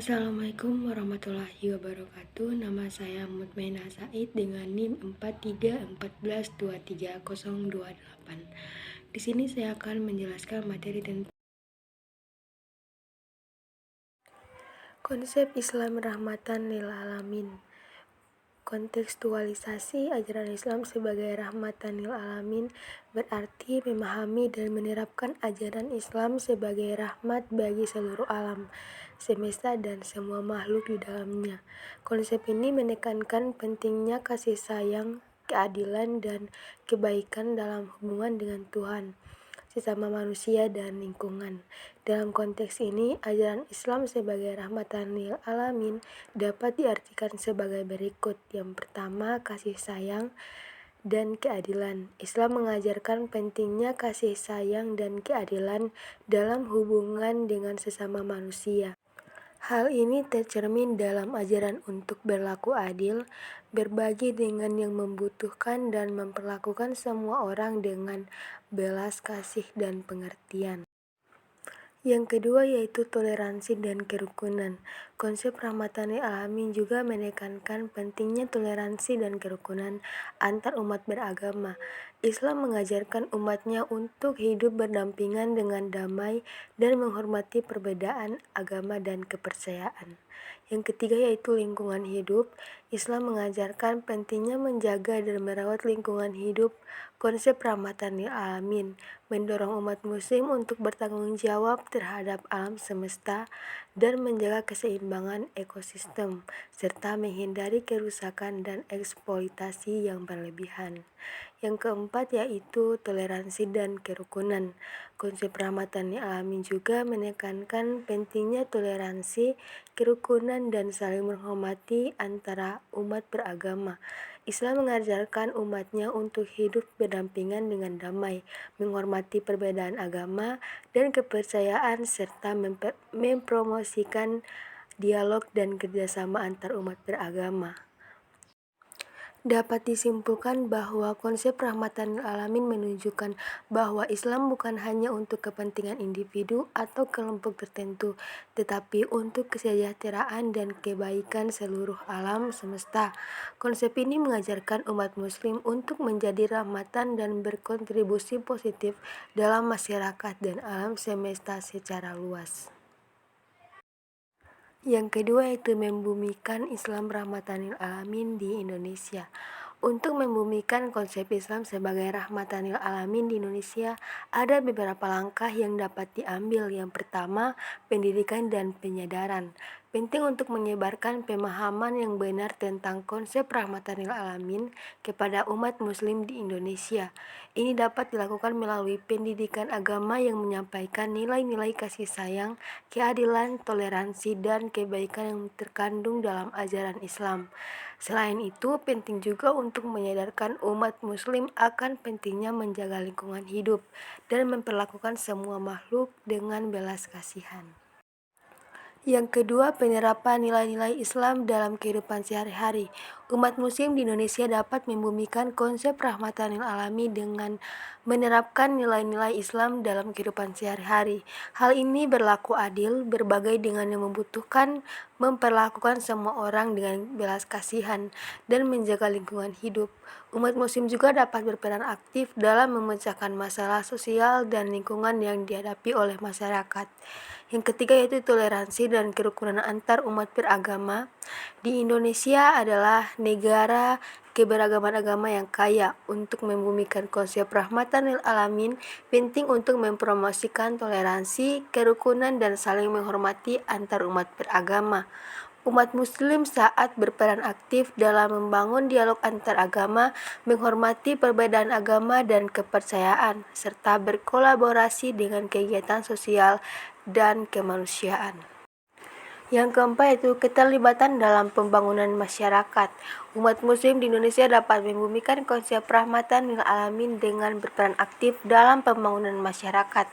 Assalamualaikum warahmatullahi wabarakatuh. Nama saya Mutmainah Said dengan NIM 4314230028. Di sini saya akan menjelaskan materi tentang konsep Islam rahmatan lil alamin. Kontekstualisasi ajaran Islam sebagai rahmatan lil alamin berarti memahami dan menerapkan ajaran Islam sebagai rahmat bagi seluruh alam semesta dan semua makhluk di dalamnya. Konsep ini menekankan pentingnya kasih sayang, keadilan, dan kebaikan dalam hubungan dengan Tuhan, sesama manusia, dan lingkungan. Dalam konteks ini, ajaran Islam sebagai rahmatan lil alamin dapat diartikan sebagai berikut. Yang pertama, kasih sayang dan keadilan. Islam mengajarkan pentingnya kasih sayang dan keadilan dalam hubungan dengan sesama manusia. Hal ini tercermin dalam ajaran untuk berlaku adil, berbagi dengan yang membutuhkan, dan memperlakukan semua orang dengan belas kasih dan pengertian. Yang kedua yaitu toleransi dan kerukunan. Konsep rahmatan lil alamin juga menekankan pentingnya toleransi dan kerukunan antar umat beragama. Islam mengajarkan umatnya untuk hidup berdampingan dengan damai dan menghormati perbedaan agama dan kepercayaan. Yang ketiga yaitu lingkungan hidup. Islam mengajarkan pentingnya menjaga dan merawat lingkungan hidup. Konsep rahmatan lil alamin mendorong umat muslim untuk bertanggung jawab terhadap alam semesta dan menjaga keseimbangan ekosistem, serta menghindari kerusakan dan eksploitasi yang berlebihan. Yang keempat yaitu toleransi dan kerukunan. Konsep rahmatan lil alamin juga menekankan pentingnya toleransi, kerukunan, dan saling menghormati antara umat beragama. Islam mengajarkan umatnya untuk hidup berdampingan dengan damai, menghormati perbedaan agama dan kepercayaan, serta mempromosikan dialog dan kerjasama antar umat beragama. Dapat disimpulkan bahwa konsep rahmatan lil alamin menunjukkan bahwa Islam bukan hanya untuk kepentingan individu atau kelompok tertentu, tetapi untuk kesejahteraan dan kebaikan seluruh alam semesta. Konsep ini mengajarkan umat muslim untuk menjadi rahmatan dan berkontribusi positif dalam masyarakat dan alam semesta secara luas. Yang kedua yaitu membumikan Islam rahmatan lil alamin di Indonesia. Untuk membumikan konsep Islam sebagai rahmatan lil alamin di Indonesia, ada beberapa langkah yang dapat diambil. Yang pertama, pendidikan dan penyadaran. Penting untuk menyebarkan pemahaman yang benar tentang konsep rahmatan lil alamin kepada umat muslim di Indonesia. Ini dapat dilakukan melalui pendidikan agama yang menyampaikan nilai-nilai kasih sayang, keadilan, toleransi, dan kebaikan yang terkandung dalam ajaran Islam. Selain itu, penting juga untuk menyadarkan umat muslim akan pentingnya menjaga lingkungan hidup dan memperlakukan semua makhluk dengan belas kasihan. Yang kedua, penerapan nilai-nilai Islam dalam kehidupan sehari-hari. Umat muslim di Indonesia dapat membumikan konsep rahmatan lil alamin dengan menerapkan nilai-nilai Islam dalam kehidupan sehari-hari. Hal ini berlaku adil, berbagi dengan yang membutuhkan, memperlakukan semua orang dengan belas kasihan, dan menjaga lingkungan hidup. Umat muslim juga dapat berperan aktif dalam memecahkan masalah sosial dan lingkungan yang dihadapi oleh masyarakat. Yang ketiga yaitu toleransi dan kerukunan antar umat beragama. Di Indonesia adalah negara keberagaman agama yang kaya. Untuk membumikan konsep rahmatan lil alamin, penting untuk mempromosikan toleransi, kerukunan, dan saling menghormati antar umat beragama. Umat muslim saat berperan aktif dalam membangun dialog antar agama, menghormati perbedaan agama dan kepercayaan, serta berkolaborasi dengan kegiatan sosial dan kemanusiaan. Yang keempat yaitu keterlibatan dalam pembangunan masyarakat. Umat muslim di Indonesia dapat membumikan konsep rahmatan lil alamin dengan berperan aktif dalam pembangunan masyarakat.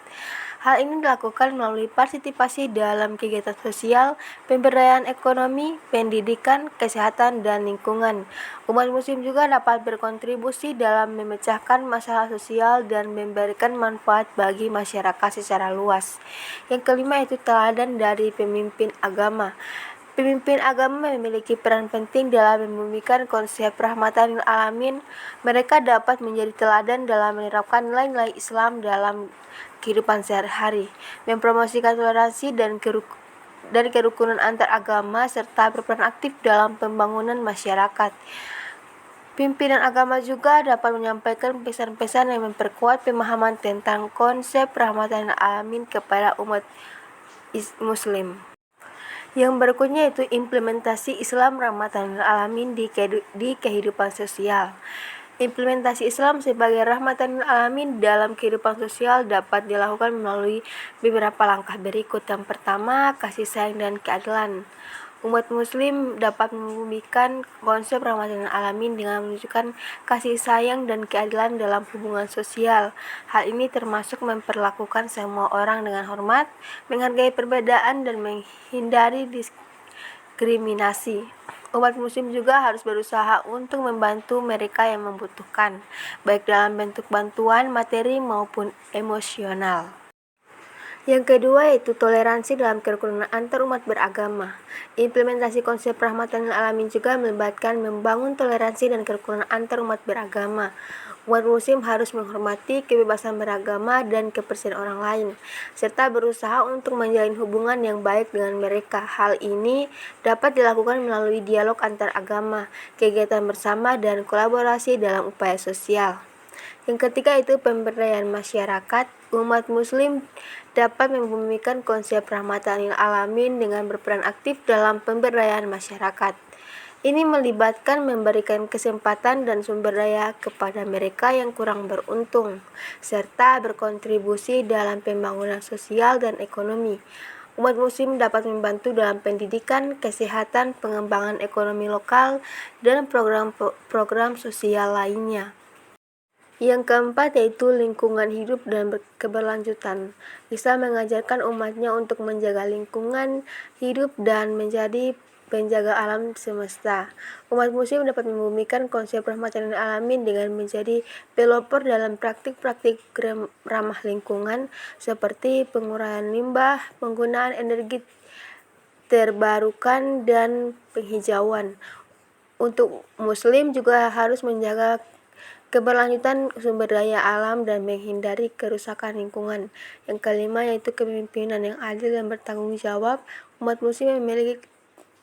Hal ini dilakukan melalui partisipasi dalam kegiatan sosial, pemberdayaan ekonomi, pendidikan, kesehatan, dan lingkungan. Umat muslim juga dapat berkontribusi dalam memecahkan masalah sosial dan memberikan manfaat bagi masyarakat secara luas. Yang kelima itu teladan dari pemimpin agama. Pemimpin agama memiliki peran penting dalam membumikan konsep rahmatan lil alamin. Mereka dapat menjadi teladan dalam menerapkan nilai-nilai Islam dalam kehidupan sehari-hari, mempromosikan toleransi dan kerukunan antar agama, serta berperan aktif dalam pembangunan masyarakat. Pimpinan agama juga dapat menyampaikan pesan-pesan yang memperkuat pemahaman tentang konsep rahmatan lil alamin kepada umat muslim. Yang berikutnya itu implementasi Islam rahmatan lil alamin di kehidupan sosial. Implementasi Islam sebagai rahmatan lil alamin dalam kehidupan sosial dapat dilakukan melalui beberapa langkah berikut. Yang pertama, kasih sayang dan keadilan. Umat muslim dapat membumikan konsep rahmatan lil alamin dengan menunjukkan kasih sayang dan keadilan dalam hubungan sosial. Hal ini termasuk memperlakukan semua orang dengan hormat, menghargai perbedaan, dan menghindari diskriminasi. Umat muslim juga harus berusaha untuk membantu mereka yang membutuhkan, baik dalam bentuk bantuan materi maupun emosional. Yang kedua yaitu toleransi dalam kerukunan antar umat beragama. Implementasi konsep rahmatan lil alamin juga melibatkan membangun toleransi dan kerukunan antar umat beragama. Umat muslim harus menghormati kebebasan beragama dan kepercayaan orang lain, serta berusaha untuk menjalin hubungan yang baik dengan mereka. Hal ini dapat dilakukan melalui dialog antar agama, kegiatan bersama, dan kolaborasi dalam upaya sosial. Yang ketiga itu pemberdayaan masyarakat. Umat muslim dapat membumikan konsep rahmatan lil alamin dengan berperan aktif dalam pemberdayaan masyarakat. Ini melibatkan memberikan kesempatan dan sumber daya kepada mereka yang kurang beruntung, serta berkontribusi dalam pembangunan sosial dan ekonomi. Umat muslim dapat membantu dalam pendidikan, kesehatan, pengembangan ekonomi lokal, dan program sosial lainnya. Yang keempat yaitu lingkungan hidup dan keberlanjutan. Islam mengajarkan umatnya untuk menjaga lingkungan hidup dan menjadi penjaga alam semesta. Umat muslim dapat membumikan konsep rahmatan lil alamin dengan menjadi pelopor dalam praktik-praktik ramah lingkungan seperti penguraian limbah, penggunaan energi terbarukan, dan penghijauan. Untuk muslim juga harus menjaga keberlanjutan sumber daya alam dan menghindari kerusakan lingkungan. Yang kelima yaitu kepemimpinan yang adil dan bertanggung jawab. Umat muslim yang memiliki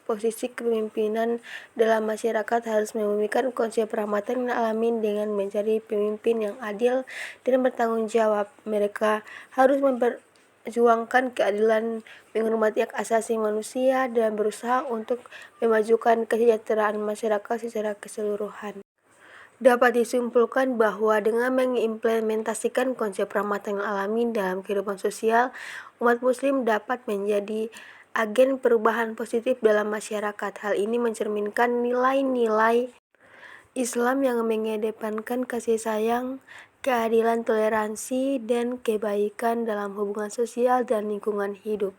posisi kepemimpinan dalam masyarakat harus membumikan konsep rahmatan lil alamin dengan menjadi pemimpin yang adil dan bertanggung jawab. Mereka harus memperjuangkan keadilan, menghormati hak asasi manusia, dan berusaha untuk memajukan kesejahteraan masyarakat secara keseluruhan. Dapat disimpulkan bahwa dengan mengimplementasikan konsep rahmatan lil alamin dalam kehidupan sosial, umat muslim dapat menjadi agen perubahan positif dalam masyarakat. Hal ini mencerminkan nilai-nilai Islam yang mengedepankan kasih sayang, keadilan, toleransi, dan kebaikan dalam hubungan sosial dan lingkungan hidup.